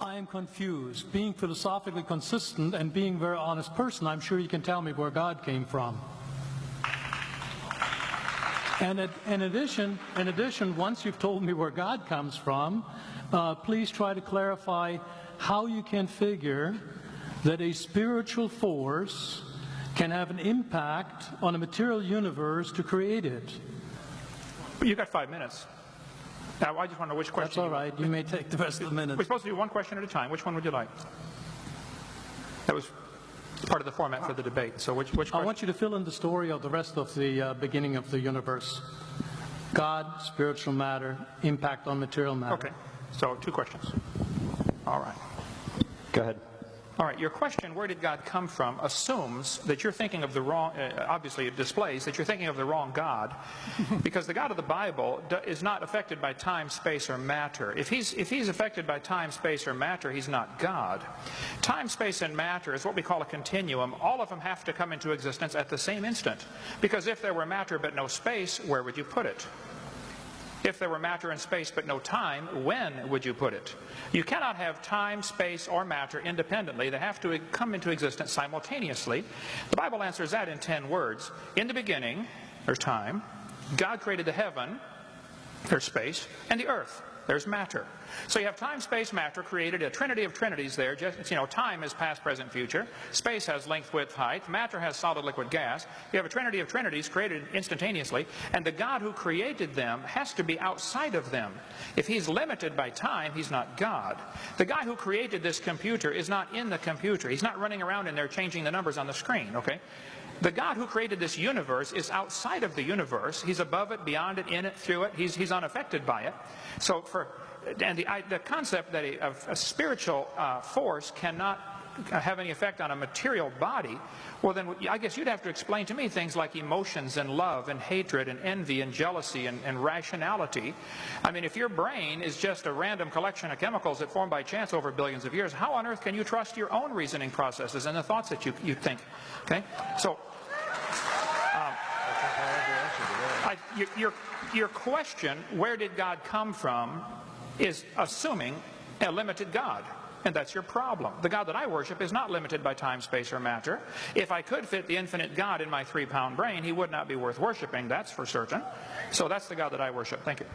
I am confused. Being philosophically consistent and being a very honest person, I'm sure you can tell me where God came from. And in addition, once you've told me where God comes from, please try to clarify how you can figure that a spiritual force can have an impact on a material universe to create it. You've got 5 minutes. Now, I just want to know which question. That's all right. You may take the rest of the minute. We're supposed to do one question at a time. Which one would you like? That was part of the format for the debate. So which question? I want you to fill in the story of the rest of the beginning of the universe. God, spiritual matter, impact on material matter. Okay. So 2 questions. All right. Go ahead. All right, your question, where did God come from, assumes that you're thinking of the wrong, obviously it displays that you're thinking of the wrong God, because the God of the Bible is not affected by time, space, or matter. If he's affected by time, space, or matter, he's not God. Time, space, and matter is what we call a continuum. All of them have to come into existence at the same instant, because if there were matter but no space, where would you put it? If there were matter and space but no time, when would you put it? You cannot have time, space, or matter independently. They have to come into existence simultaneously. The Bible answers that in 10 words. In the beginning, there's time. God created the heaven, there's space, and the earth, there's matter. So you have time, space, matter, created a trinity of trinities there. Just, time is past, present, future. Space has length, width, height. Matter has solid, liquid, gas. You have a trinity of trinities created instantaneously. And the God who created them has to be outside of them. If he's limited by time, he's not God. The guy who created this computer is not in the computer. He's not running around in there changing the numbers on the screen, okay? The God who created this universe is outside of the universe. He's above it, beyond it, in it, through it. He's unaffected by it. So the concept that a spiritual force cannot have any effect on a material body, well then I guess you'd have to explain to me things like emotions and love and hatred and envy and jealousy and rationality. I mean, if your brain is just a random collection of chemicals that form by chance over billions of years, how on earth can you trust your own reasoning processes and the thoughts that you think? Okay, so your question, where did God come from, is assuming a limited God. And that's your problem. The God that I worship is not limited by time, space, or matter. If I could fit the infinite God in my 3-pound brain, he would not be worth worshiping, that's for certain. So that's the God that I worship. Thank you.